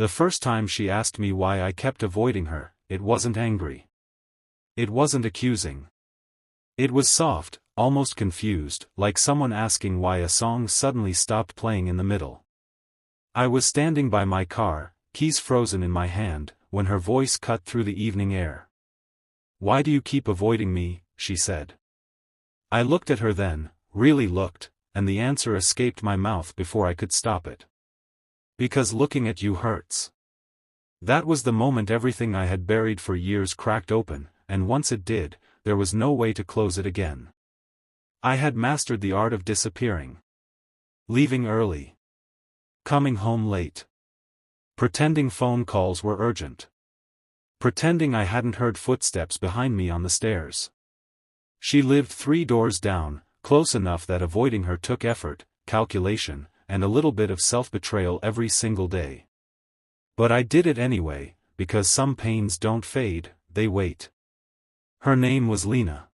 The first time she asked me why I kept avoiding her, it wasn't angry. It wasn't accusing. It was soft, almost confused, like someone asking why a song suddenly stopped playing in the middle. I was standing by my car, keys frozen in my hand, when her voice cut through the evening air. "Why do you keep avoiding me?" she said. I looked at her then, really looked, and the answer escaped my mouth before I could stop it. "Because looking at you hurts." That was the moment everything I had buried for years cracked open, and once it did, there was no way to close it again. I had mastered the art of disappearing. Leaving early. Coming home late. Pretending phone calls were urgent. Pretending I hadn't heard footsteps behind me on the stairs. She lived 3 doors down, close enough that avoiding her took effort, calculation, and a little bit of self-betrayal every single day. But I did it anyway, because some pains don't fade, they wait. Her name was Lena.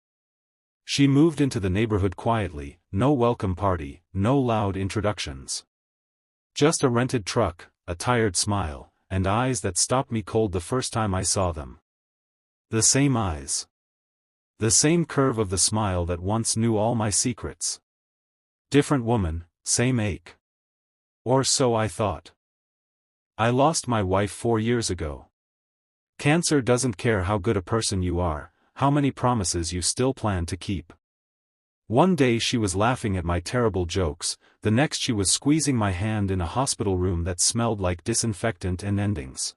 She moved into the neighborhood quietly, no welcome party, no loud introductions. Just a rented truck, a tired smile, and eyes that stopped me cold the first time I saw them. The same eyes. The same curve of the smile that once knew all my secrets. Different woman, same ache. Or so I thought. I lost my wife 4 years ago. Cancer doesn't care how good a person you are, how many promises you still plan to keep. One day she was laughing at my terrible jokes, the next she was squeezing my hand in a hospital room that smelled like disinfectant and endings.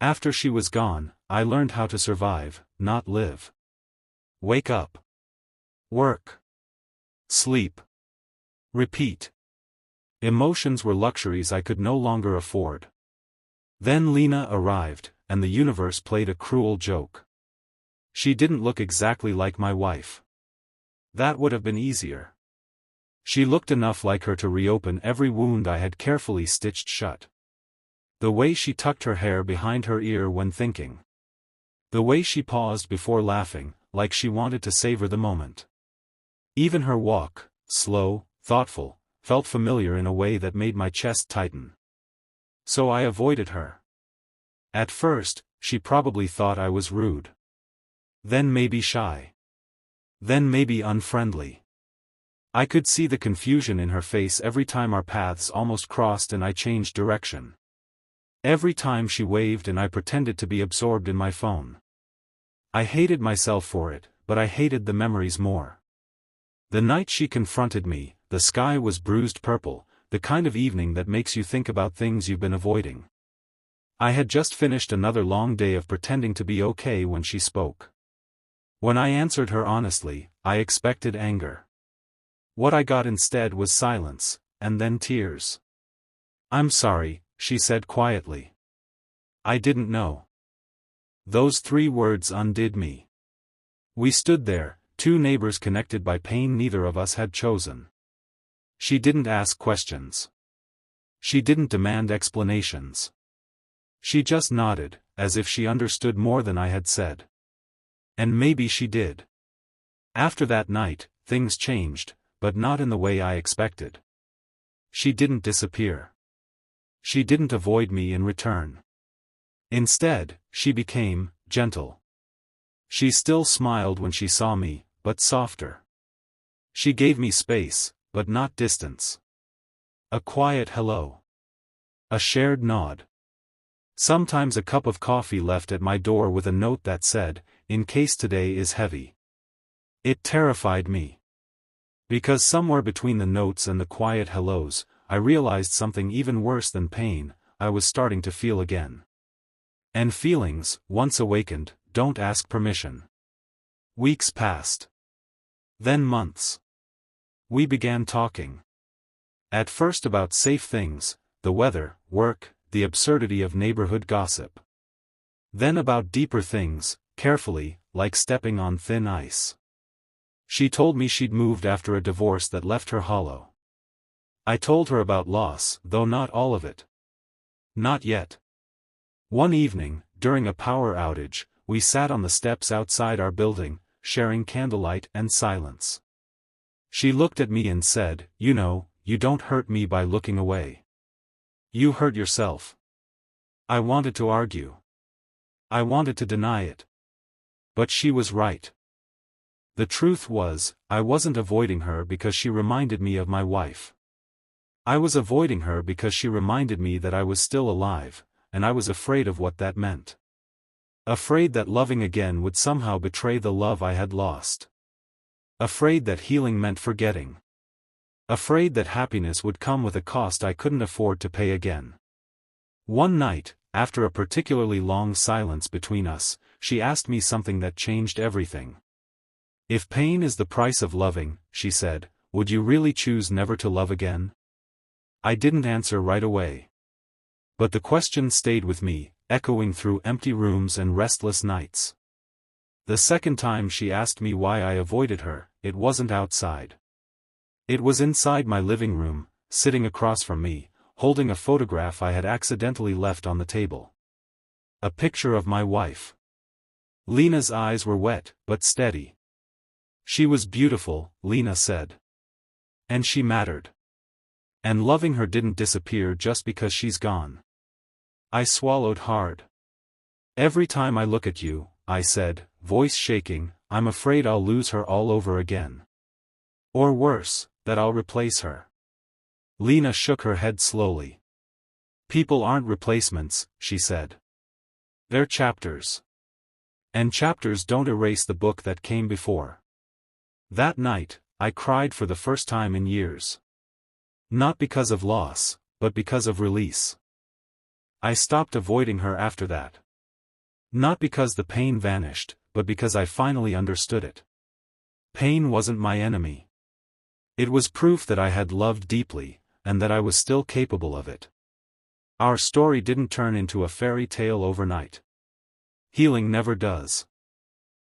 After she was gone, I learned how to survive, not live. Wake up. Work. Sleep. Repeat. Emotions were luxuries I could no longer afford. Then Lena arrived, and the universe played a cruel joke. She didn't look exactly like my wife. That would have been easier. She looked enough like her to reopen every wound I had carefully stitched shut. The way she tucked her hair behind her ear when thinking. The way she paused before laughing, like she wanted to savor the moment. Even her walk, slow, thoughtful, felt familiar in a way that made my chest tighten. So I avoided her. At first, she probably thought I was rude. Then maybe shy. Then maybe unfriendly. I could see the confusion in her face every time our paths almost crossed and I changed direction. Every time she waved and I pretended to be absorbed in my phone. I hated myself for it, but I hated the memories more. The night she confronted me, the sky was bruised purple, the kind of evening that makes you think about things you've been avoiding. I had just finished another long day of pretending to be okay when she spoke. When I answered her honestly, I expected anger. What I got instead was silence, and then tears. "I'm sorry," she said quietly. "I didn't know." Those 3 words undid me. We stood there, 2 neighbors connected by pain neither of us had chosen. She didn't ask questions. She didn't demand explanations. She just nodded, as if she understood more than I had said. And maybe she did. After that night, things changed, but not in the way I expected. She didn't disappear. She didn't avoid me in return. Instead, she became gentle. She still smiled when she saw me, but softer. She gave me space, but not distance. A quiet hello. A shared nod. Sometimes a cup of coffee left at my door with a note that said, "In case today is heavy." It terrified me. Because somewhere between the notes and the quiet hellos, I realized something even worse than pain, I was starting to feel again. And feelings, once awakened, don't ask permission. Weeks passed. Then months. We began talking. At first about safe things, the weather, work, the absurdity of neighborhood gossip. Then about deeper things, carefully, like stepping on thin ice. She told me she'd moved after a divorce that left her hollow. I told her about loss, though not all of it. Not yet. One evening, during a power outage, we sat on the steps outside our building, sharing candlelight and silence. She looked at me and said, "You know, you don't hurt me by looking away. You hurt yourself." I wanted to argue. I wanted to deny it. But she was right. The truth was, I wasn't avoiding her because she reminded me of my wife. I was avoiding her because she reminded me that I was still alive, and I was afraid of what that meant. Afraid that loving again would somehow betray the love I had lost. Afraid that healing meant forgetting. Afraid that happiness would come with a cost I couldn't afford to pay again. One night, after a particularly long silence between us, she asked me something that changed everything. If pain is the price of loving, she said, would you really choose never to love again? I didn't answer right away. But the question stayed with me, echoing through empty rooms and restless nights. The second time she asked me why I avoided her, it wasn't outside. It was inside my living room, sitting across from me, holding a photograph I had accidentally left on the table. A picture of my wife. Lena's eyes were wet, but steady. She was beautiful, Lena said. And she mattered. And loving her didn't disappear just because she's gone. I swallowed hard. Every time I look at you, I said, voice shaking, I'm afraid I'll lose her all over again. Or worse, that I'll replace her. Lena shook her head slowly. People aren't replacements, she said. They're chapters. And chapters don't erase the book that came before. That night, I cried for the first time in years. Not because of loss, but because of release. I stopped avoiding her after that. Not because the pain vanished, but because I finally understood it. Pain wasn't my enemy. It was proof that I had loved deeply, and that I was still capable of it. Our story didn't turn into a fairy tale overnight. Healing never does.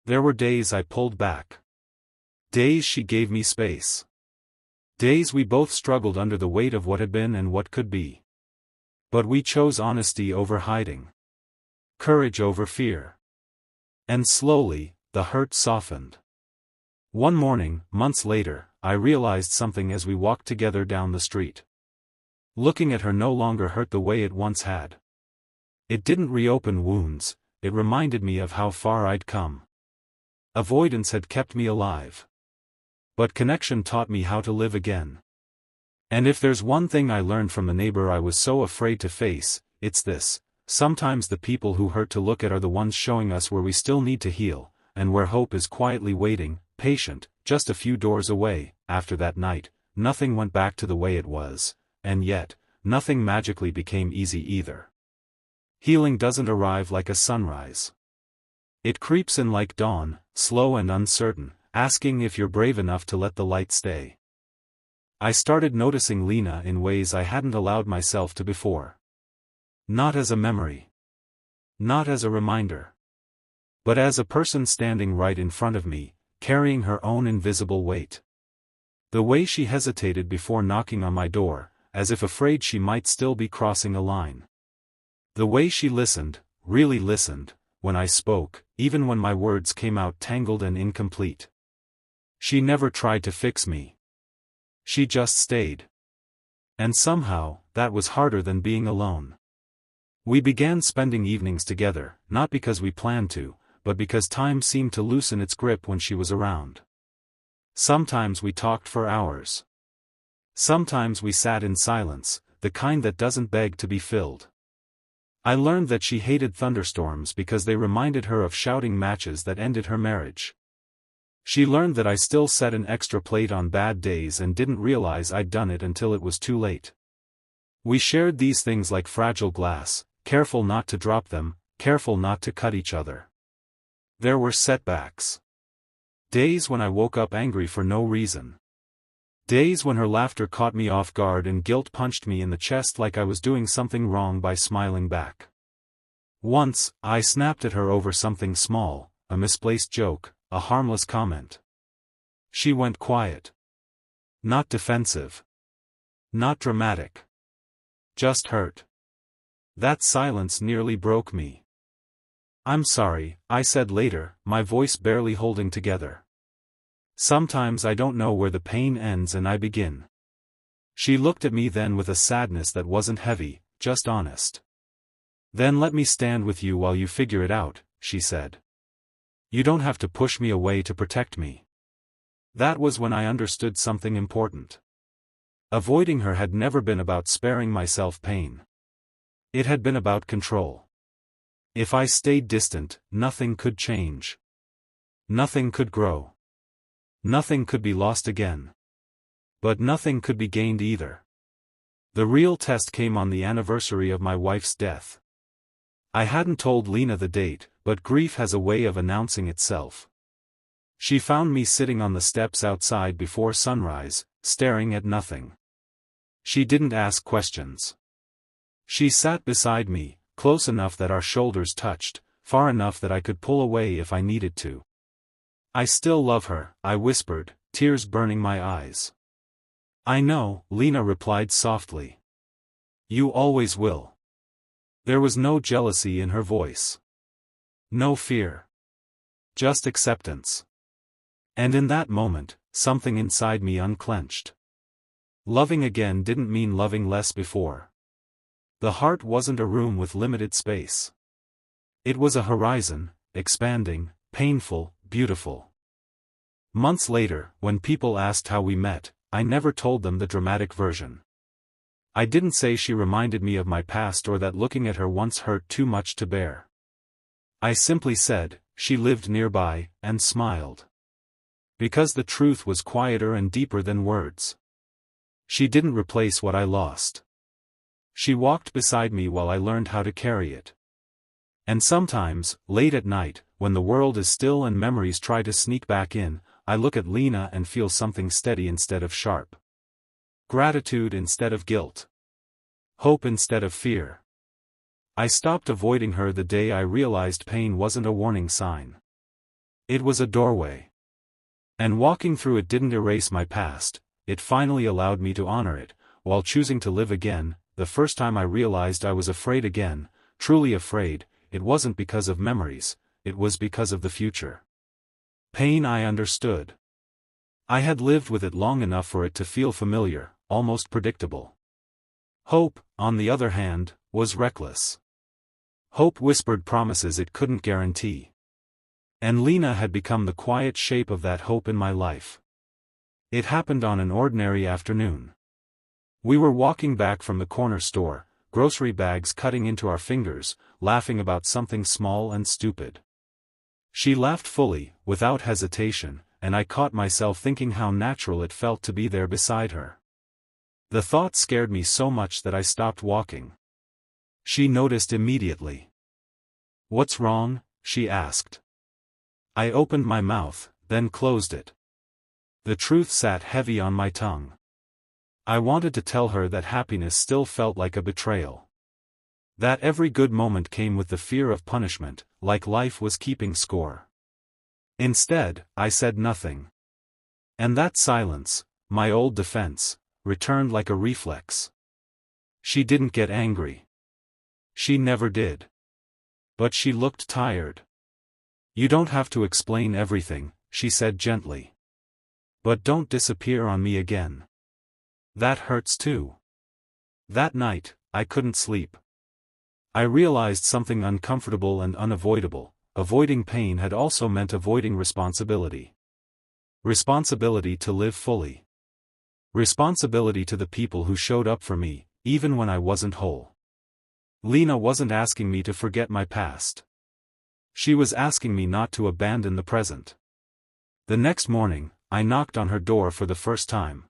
There were days I pulled back. Days she gave me space. Days we both struggled under the weight of what had been and what could be. But we chose honesty over hiding. Courage over fear. And slowly, the hurt softened. One morning, months later, I realized something as we walked together down the street. Looking at her no longer hurt the way it once had. It didn't reopen wounds, it reminded me of how far I'd come. Avoidance had kept me alive. But connection taught me how to live again. And if there's one thing I learned from the neighbor I was so afraid to face, it's this: sometimes the people who hurt to look at are the ones showing us where we still need to heal, and where hope is quietly waiting, patient, just a few doors away. After that night, nothing went back to the way it was, and yet, nothing magically became easy either. Healing doesn't arrive like a sunrise. It creeps in like dawn, slow and uncertain, asking if you're brave enough to let the light stay. I started noticing Lena in ways I hadn't allowed myself to before. Not as a memory. Not as a reminder. But as a person standing right in front of me, carrying her own invisible weight. The way she hesitated before knocking on my door, as if afraid she might still be crossing a line. The way she listened, really listened, when I spoke, even when my words came out tangled and incomplete. She never tried to fix me. She just stayed. And somehow, that was harder than being alone. We began spending evenings together, not because we planned to, but because time seemed to loosen its grip when she was around. Sometimes we talked for hours. Sometimes we sat in silence, the kind that doesn't beg to be filled. I learned that she hated thunderstorms because they reminded her of shouting matches that ended her marriage. She learned that I still set an extra plate on bad days and didn't realize I'd done it until it was too late. We shared these things like fragile glass, careful not to drop them, careful not to cut each other. There were setbacks. Days when I woke up angry for no reason. Days when her laughter caught me off guard and guilt punched me in the chest like I was doing something wrong by smiling back. Once, I snapped at her over something small, a misplaced joke, a harmless comment. She went quiet. Not defensive. Not dramatic. Just hurt. That silence nearly broke me. "I'm sorry," I said later, my voice barely holding together. "Sometimes I don't know where the pain ends and I begin." She looked at me then with a sadness that wasn't heavy, just honest. Then let me stand with you while you figure it out, she said. You don't have to push me away to protect me. That was when I understood something important. Avoiding her had never been about sparing myself pain. It had been about control. If I stayed distant, nothing could change. Nothing could grow. Nothing could be lost again. But nothing could be gained either. The real test came on the anniversary of my wife's death. I hadn't told Lena the date, but grief has a way of announcing itself. She found me sitting on the steps outside before sunrise, staring at nothing. She didn't ask questions. She sat beside me, close enough that our shoulders touched, far enough that I could pull away if I needed to. I still love her, I whispered, tears burning my eyes. I know, Lena replied softly. You always will. There was no jealousy in her voice. No fear. Just acceptance. And in that moment, something inside me unclenched. Loving again didn't mean loving less before. The heart wasn't a room with limited space. It was a horizon, expanding, painful, beautiful. Months later, when people asked how we met, I never told them the dramatic version. I didn't say she reminded me of my past or that looking at her once hurt too much to bear. I simply said, she lived nearby, and smiled. Because the truth was quieter and deeper than words. She didn't replace what I lost. She walked beside me while I learned how to carry it. And sometimes, late at night, when the world is still and memories try to sneak back in, I look at Lena and feel something steady instead of sharp. Gratitude instead of guilt. Hope instead of fear. I stopped avoiding her the day I realized pain wasn't a warning sign. It was a doorway. And walking through it didn't erase my past, it finally allowed me to honor it, while choosing to live again. The first time I realized I was afraid again, truly afraid, it wasn't because of memories, it was because of the future. Pain I understood. I had lived with it long enough for it to feel familiar, almost predictable. Hope, on the other hand, was reckless. Hope whispered promises it couldn't guarantee. And Lena had become the quiet shape of that hope in my life. It happened on an ordinary afternoon. We were walking back from the corner store, grocery bags cutting into our fingers, laughing about something small and stupid. She laughed fully, without hesitation, and I caught myself thinking how natural it felt to be there beside her. The thought scared me so much that I stopped walking. She noticed immediately. "What's wrong?" she asked. I opened my mouth, then closed it. The truth sat heavy on my tongue. I wanted to tell her that happiness still felt like a betrayal. That every good moment came with the fear of punishment, like life was keeping score. Instead, I said nothing. And that silence, my old defense, returned like a reflex. She didn't get angry. She never did. But she looked tired. "You don't have to explain everything," she said gently. "But don't disappear on me again. That hurts too." That night, I couldn't sleep. I realized something uncomfortable and unavoidable. Avoiding pain had also meant avoiding responsibility. Responsibility to live fully. Responsibility to the people who showed up for me, even when I wasn't whole. Lena wasn't asking me to forget my past. She was asking me not to abandon the present. The next morning, I knocked on her door for the first time.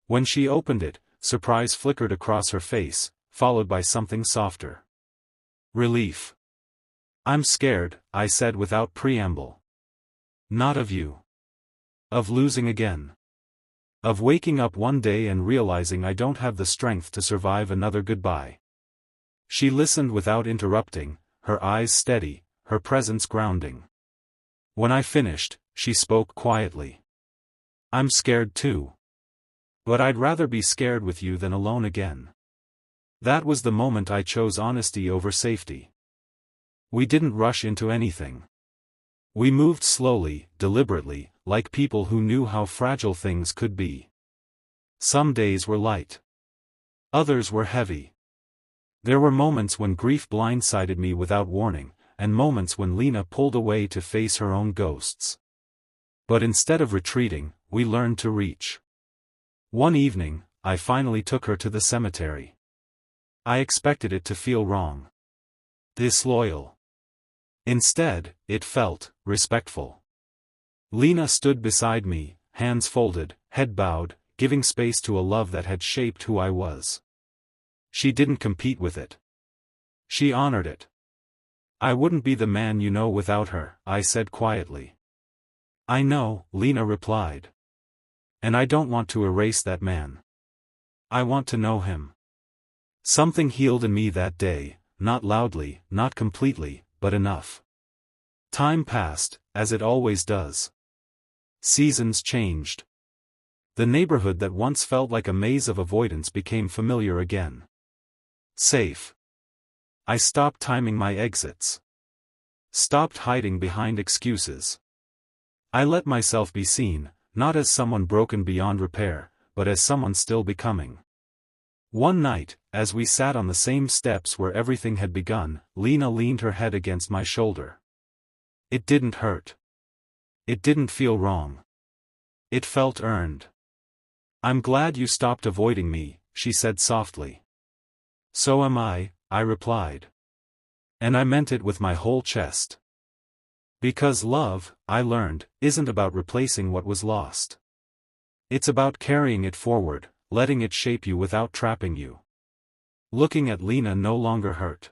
When she opened it, surprise flickered across her face, followed by something softer. Relief. "I'm scared," I said without preamble. "Not of you. Of losing again. Of waking up one day and realizing I don't have the strength to survive another goodbye." She listened without interrupting, her eyes steady, her presence grounding. When I finished, she spoke quietly. "I'm scared too. But I'd rather be scared with you than alone again." That was the moment I chose honesty over safety. We didn't rush into anything. We moved slowly, deliberately, like people who knew how fragile things could be. Some days were light. Others were heavy. There were moments when grief blindsided me without warning, and moments when Lena pulled away to face her own ghosts. But instead of retreating, we learned to reach. One evening, I finally took her to the cemetery. I expected it to feel wrong. Disloyal. Instead, it felt respectful. Lena stood beside me, hands folded, head bowed, giving space to a love that had shaped who I was. She didn't compete with it. She honored it. I wouldn't be the man you know without her, I said quietly. I know, Lena replied. And I don't want to erase that man. I want to know him. Something healed in me that day, not loudly, not completely, but enough. Time passed, as it always does. Seasons changed. The neighborhood that once felt like a maze of avoidance became familiar again. Safe. I stopped timing my exits. Stopped hiding behind excuses. I let myself be seen, not as someone broken beyond repair, but as someone still becoming. One night, as we sat on the same steps where everything had begun, Lena leaned her head against my shoulder. It didn't hurt. It didn't feel wrong. It felt earned. I'm glad you stopped avoiding me, she said softly. So am I replied. And I meant it with my whole chest. Because love, I learned, isn't about replacing what was lost. It's about carrying it forward, letting it shape you without trapping you. Looking at Lena no longer hurt.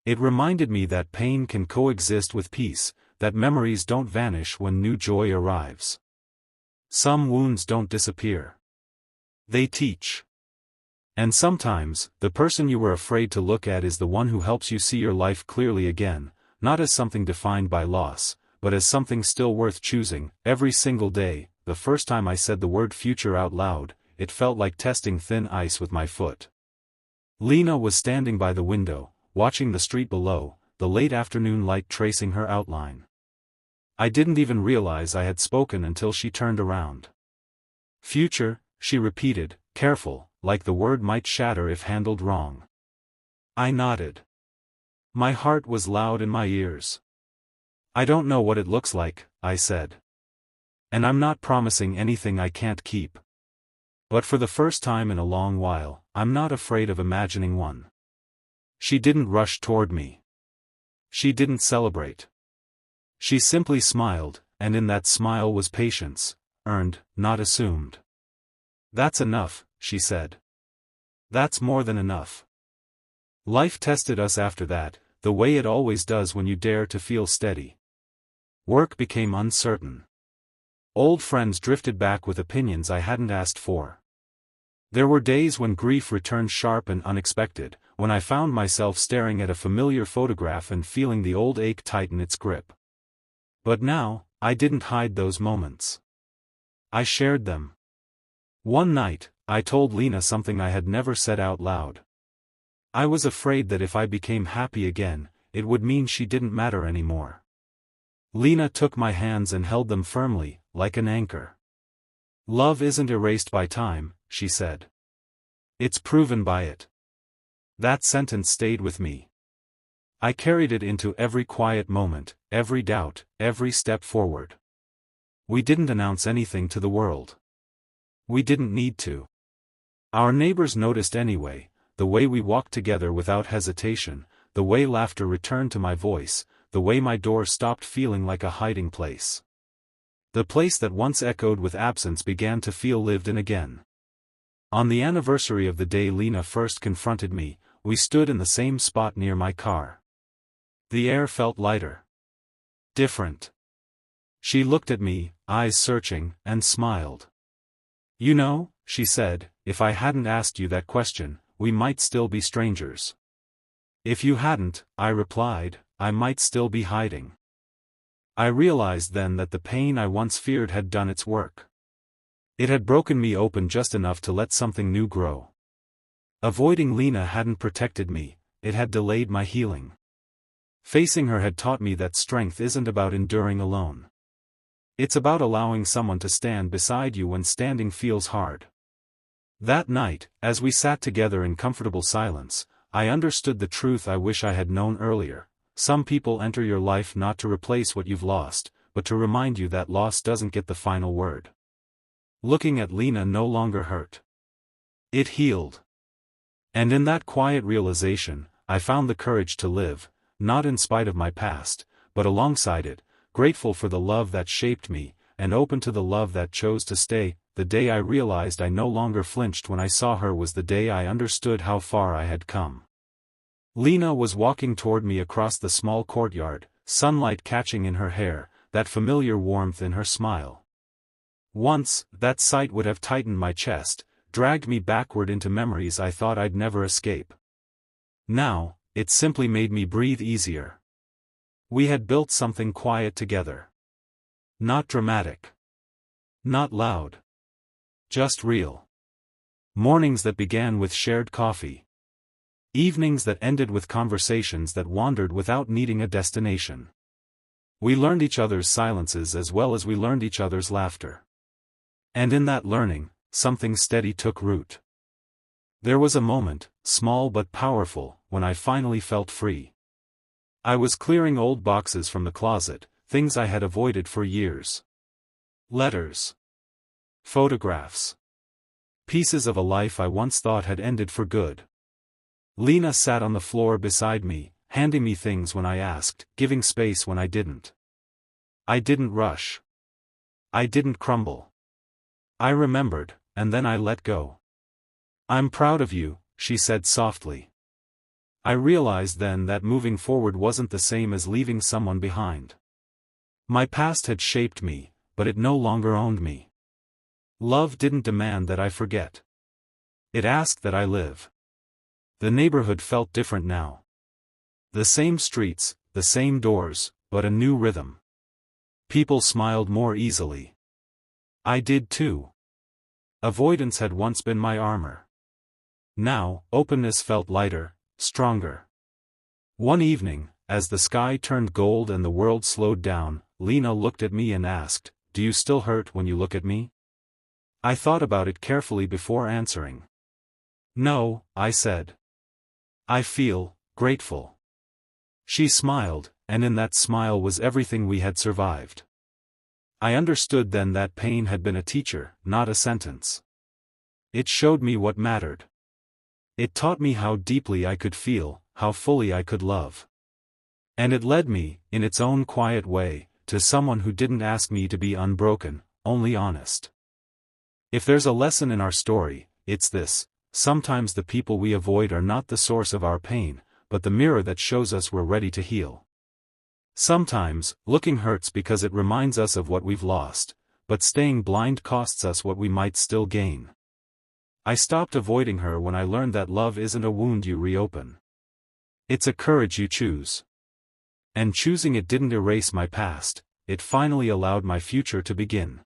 It reminded me that pain can coexist with peace, that memories don't vanish when new joy arrives. Some wounds don't disappear. They teach. And sometimes, the person you were afraid to look at is the one who helps you see your life clearly again, not as something defined by loss, but as something still worth choosing. Every single day, the first time I said the word future out loud, it felt like testing thin ice with my foot. Lena was standing by the window, watching the street below, the late afternoon light tracing her outline. I didn't even realize I had spoken until she turned around. Future, she repeated, careful, like the word might shatter if handled wrong. I nodded. My heart was loud in my ears. I don't know what it looks like, I said. And I'm not promising anything I can't keep. But for the first time in a long while, I'm not afraid of imagining one. She didn't rush toward me. She didn't celebrate. She simply smiled, and in that smile was patience, earned, not assumed. That's enough, she said. That's more than enough. Life tested us after that, the way it always does when you dare to feel steady. Work became uncertain. Old friends drifted back with opinions I hadn't asked for. There were days when grief returned sharp and unexpected, when I found myself staring at a familiar photograph and feeling the old ache tighten its grip. But now, I didn't hide those moments. I shared them. One night, I told Lena something I had never said out loud. I was afraid that if I became happy again, it would mean she didn't matter anymore. Lena took my hands and held them firmly, like an anchor. Love isn't erased by time, she said. It's proven by it. That sentence stayed with me. I carried it into every quiet moment, every doubt, every step forward. We didn't announce anything to the world. We didn't need to. Our neighbors noticed anyway, the way we walked together without hesitation, the way laughter returned to my voice, the way my door stopped feeling like a hiding place. The place that once echoed with absence began to feel lived in again. On the anniversary of the day Lena first confronted me, we stood in the same spot near my car. The air felt lighter. Different. She looked at me, eyes searching, and smiled. You know, she said, if I hadn't asked you that question, we might still be strangers. If you hadn't, I replied, I might still be hiding. I realized then that the pain I once feared had done its work. It had broken me open just enough to let something new grow. Avoiding Lena hadn't protected me, it had delayed my healing. Facing her had taught me that strength isn't about enduring alone. It's about allowing someone to stand beside you when standing feels hard. That night, as we sat together in comfortable silence, I understood the truth I wish I had known earlier. Some people enter your life not to replace what you've lost, but to remind you that loss doesn't get the final word. Looking at Lena no longer hurt. It healed. And in that quiet realization, I found the courage to live, not in spite of my past, but alongside it, grateful for the love that shaped me, and open to the love that chose to stay. The day I realized I no longer flinched when I saw her was the day I understood how far I had come. Lena was walking toward me across the small courtyard, sunlight catching in her hair, that familiar warmth in her smile. Once, that sight would have tightened my chest, dragged me backward into memories I thought I'd never escape. Now, it simply made me breathe easier. We had built something quiet together. Not dramatic. Not loud. Just real. Mornings that began with shared coffee. Evenings that ended with conversations that wandered without needing a destination. We learned each other's silences as well as we learned each other's laughter. And in that learning, something steady took root. There was a moment, small but powerful, when I finally felt free. I was clearing old boxes from the closet, things I had avoided for years. Letters. Photographs. Pieces of a life I once thought had ended for good. Lena sat on the floor beside me, handing me things when I asked, giving space when I didn't. I didn't rush. I didn't crumble. I remembered, and then I let go. "I'm proud of you," she said softly. I realized then that moving forward wasn't the same as leaving someone behind. My past had shaped me, but it no longer owned me. Love didn't demand that I forget. It asked that I live. The neighborhood felt different now. The same streets, the same doors, but a new rhythm. People smiled more easily. I did too. Avoidance had once been my armor. Now, openness felt lighter, stronger. One evening, as the sky turned gold and the world slowed down, Lena looked at me and asked, "Do you still hurt when you look at me?" I thought about it carefully before answering. "No," I said. "I feel grateful." She smiled, and in that smile was everything we had survived. I understood then that pain had been a teacher, not a sentence. It showed me what mattered. It taught me how deeply I could feel, how fully I could love. And it led me, in its own quiet way, to someone who didn't ask me to be unbroken, only honest. If there's a lesson in our story, it's this: sometimes the people we avoid are not the source of our pain, but the mirror that shows us we're ready to heal. Sometimes, looking hurts because it reminds us of what we've lost, but staying blind costs us what we might still gain. I stopped avoiding her when I learned that love isn't a wound you reopen. It's a courage you choose. And choosing it didn't erase my past, it finally allowed my future to begin.